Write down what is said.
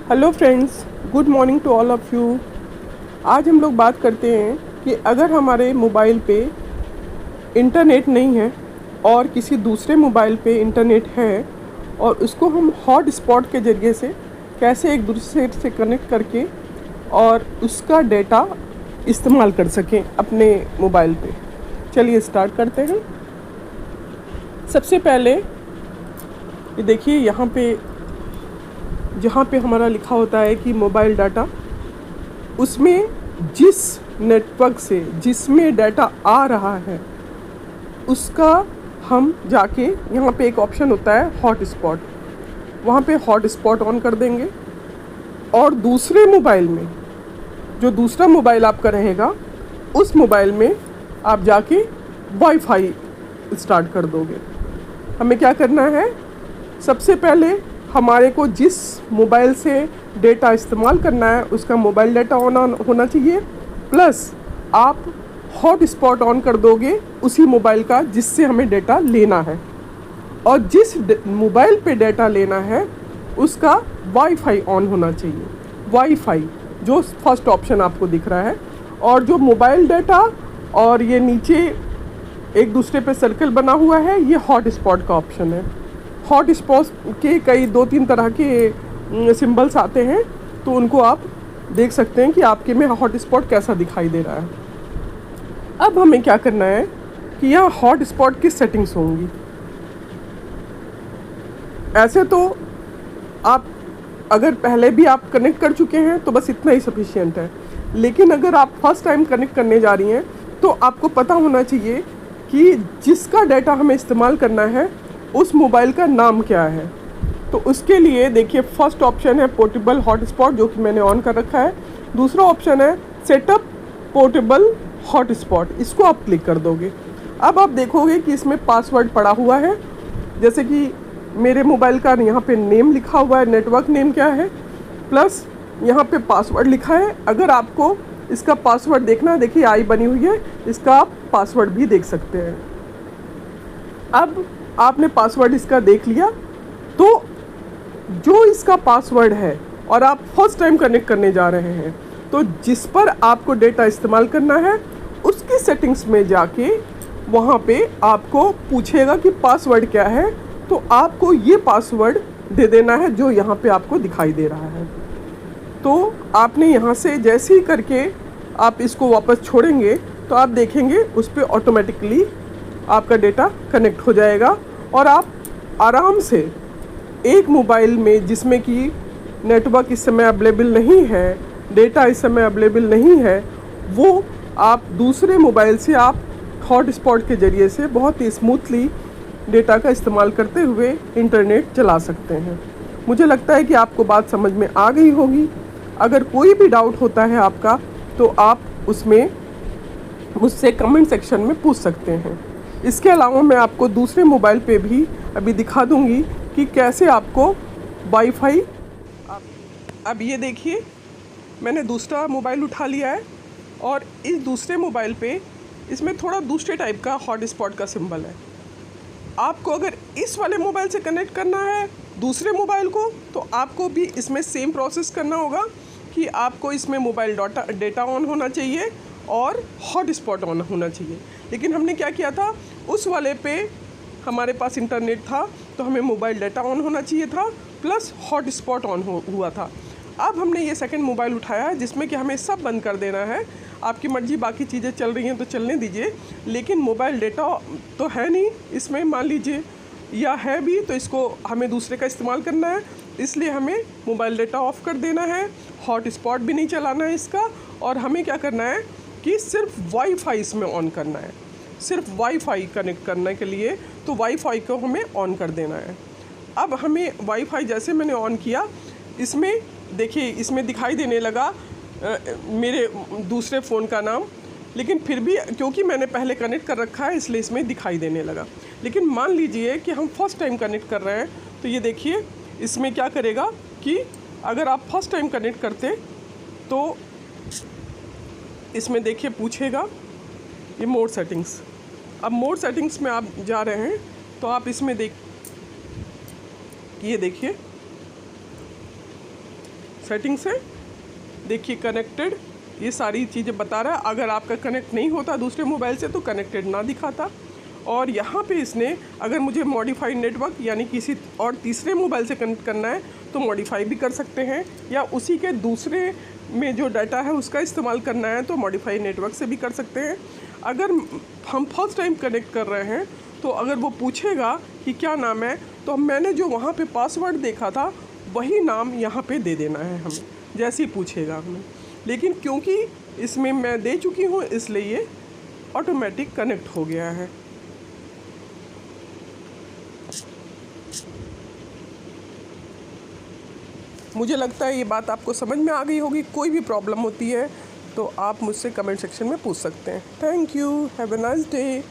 Hello friends, good morning to all of you. आज हम लोग बात करते हैं कि अगर हमारे मोबाइल पे इंटरनेट नहीं है और किसी दूसरे मोबाइल पे इंटरनेट है और उसको हम हॉट स्पॉट के ज़रिए से कैसे एक दूसरे से कनेक्ट करके और उसका डेटा इस्तेमाल कर सकें अपने मोबाइल पे। चलिए स्टार्ट करते हैं। सबसे पहले ये देखिए, जहाँ पे हमारा लिखा होता है कि मोबाइल डाटा, उसमें जिस नेटवर्क से जिसमें डाटा आ रहा है उसका हम जाके यहाँ पे एक ऑप्शन होता है हॉट स्पॉट, वहाँ पे हॉट स्पॉट ऑन कर देंगे और दूसरे मोबाइल में, जो दूसरा मोबाइल आपका रहेगा, उस मोबाइल में आप जाके वाईफाई स्टार्ट कर दोगे। हमें क्या करना है, सबसे पहले हमारे को जिस मोबाइल से डेटा इस्तेमाल करना है उसका मोबाइल डाटा ऑन होना चाहिए, प्लस आप हॉट स्पॉट ऑन कर दोगे उसी मोबाइल का जिससे हमें डेटा लेना है, और जिस मोबाइल पे डेटा लेना है उसका वाईफाई ऑन होना चाहिए। वाईफाई जो फर्स्ट ऑप्शन आपको दिख रहा है, और जो मोबाइल डाटा और ये नीचे एक दूसरे पे सर्कल बना हुआ है, ये हॉट स्पॉट का ऑप्शन है। हॉट स्पॉट के कई 2-3 तरह के सिंबल्स आते हैं, तो उनको आप देख सकते हैं कि आपके में हॉट स्पॉट कैसा दिखाई दे रहा है। अब हमें क्या करना है कि यहाँ हॉट स्पॉट की सेटिंग्स होंगी। ऐसे तो आप अगर पहले भी आप कनेक्ट कर चुके हैं तो बस इतना ही सफिशिएंट है, लेकिन अगर आप फर्स्ट टाइम कनेक्ट करने जा रही हैं तो आपको पता होना चाहिए कि जिसका डाटा हमें इस्तेमाल करना है उस मोबाइल का नाम क्या है। तो उसके लिए देखिए, फर्स्ट ऑप्शन है पोर्टेबल हॉटस्पॉट, जो कि मैंने ऑन कर रखा है। दूसरा ऑप्शन है सेटअप पोर्टेबल हॉटस्पॉट, इसको आप क्लिक कर दोगे। अब आप देखोगे कि इसमें पासवर्ड पड़ा हुआ है, जैसे कि मेरे मोबाइल का यहाँ पे नेम लिखा हुआ है, नेटवर्क नेम क्या है, प्लस यहाँ पे पासवर्ड लिखा है। अगर आपको इसका पासवर्ड देखना है, देखिए आई बनी हुई है, इसका आप पासवर्ड भी देख सकते हैं। अब आपने पासवर्ड इसका देख लिया, तो जो इसका पासवर्ड है और आप फर्स्ट टाइम कनेक्ट करने जा रहे हैं, तो जिस पर आपको डेटा इस्तेमाल करना है उसकी सेटिंग्स में जाके वहाँ पे आपको पूछेगा कि पासवर्ड क्या है, तो आपको ये पासवर्ड दे देना है जो यहाँ पे आपको दिखाई दे रहा है। तो आपने यहाँ से जैसे ही करके आप इसको वापस छोड़ेंगे तो आप देखेंगे उस पर ऑटोमेटिकली आपका डेटा कनेक्ट हो जाएगा, और आप आराम से एक मोबाइल में जिसमें कि नेटवर्क इस समय अवेलेबल नहीं है, डेटा इस समय अवेलेबल नहीं है, वो आप दूसरे मोबाइल से आप हॉट स्पॉट के ज़रिए से बहुत ही स्मूथली डेटा का इस्तेमाल करते हुए इंटरनेट चला सकते हैं। मुझे लगता है कि आपको बात समझ में आ गई होगी। अगर कोई भी डाउट होता है आपका तो आप उसमें मुझसे कमेंट सेक्शन में पूछ सकते हैं। इसके अलावा मैं आपको दूसरे मोबाइल पे भी अभी दिखा दूंगी कि कैसे आपको वाईफाई। अब ये देखिए, मैंने दूसरा मोबाइल उठा लिया है और इस दूसरे मोबाइल पे इसमें थोड़ा दूसरे टाइप का हॉट स्पॉट का सिंबल है। आपको अगर इस वाले मोबाइल से कनेक्ट करना है दूसरे मोबाइल को, तो आपको भी इसमें सेम प्रोसेस करना होगा कि आपको इसमें मोबाइल डेटा ऑन होना चाहिए और हॉट स्पॉट ऑन होना चाहिए। लेकिन हमने क्या किया था, उस वाले पे हमारे पास इंटरनेट था तो हमें मोबाइल डाटा ऑन होना चाहिए था, प्लस हॉट स्पॉट ऑन हुआ था। अब हमने ये सेकंड मोबाइल उठाया है जिसमें कि हमें सब बंद कर देना है। आपकी मर्ज़ी, बाकी चीज़ें चल रही हैं तो चलने दीजिए, लेकिन मोबाइल डेटा तो है नहीं इसमें, मान लीजिए, या है भी तो इसको हमें दूसरे का इस्तेमाल करना है, इसलिए हमें मोबाइल डेटा ऑफ़ कर देना है, हॉट स्पॉट भी नहीं चलाना है इसका, और हमें क्या करना है कि सिर्फ वाईफाई इसमें ऑन करना है। सिर्फ वाईफाई कनेक्ट करने के लिए तो वाईफाई को हमें ऑन कर देना है। अब हमें वाईफाई जैसे मैंने ऑन किया, इसमें देखिए इसमें दिखाई देने लगा मेरे दूसरे फ़ोन का नाम, लेकिन फिर भी क्योंकि मैंने पहले कनेक्ट कर रखा है इसलिए इसमें दिखाई देने लगा। लेकिन मान लीजिए कि हम फर्स्ट टाइम कनेक्ट कर रहे हैं, तो ये देखिए इसमें क्या करेगा कि अगर आप फर्स्ट टाइम कनेक्ट करते तो इसमें देखिए पूछेगा ये मोड सेटिंग्स। अब मोड सेटिंग्स में आप जा रहे हैं तो आप इसमें ये देखिए सेटिंग से देखिए कनेक्टेड, ये सारी चीज़ें बता रहा है। अगर आपका कनेक्ट नहीं होता दूसरे मोबाइल से तो कनेक्टेड ना दिखाता। और यहाँ पे इसने अगर मुझे मॉडिफाई नेटवर्क यानी किसी और तीसरे मोबाइल से कनेक्ट करना है तो मॉडिफाई भी कर सकते हैं, या उसी के दूसरे में जो डाटा है उसका इस्तेमाल करना है तो मॉडिफाई नेटवर्क से भी कर सकते हैं। अगर हम फर्स्ट टाइम कनेक्ट कर रहे हैं तो अगर वो पूछेगा कि क्या नाम है तो मैंने जो वहाँ पे पासवर्ड देखा था वही नाम यहाँ पे दे देना है हमें, जैसे ही पूछेगा हमें। लेकिन क्योंकि इसमें मैं दे चुकी हूँ इसलिए ये ऑटोमेटिक कनेक्ट हो गया है। मुझे लगता है ये बात आपको समझ में आ गई होगी। कोई भी प्रॉब्लम होती है तो आप मुझसे कमेंट सेक्शन में पूछ सकते हैं। Thank you, have a nice day.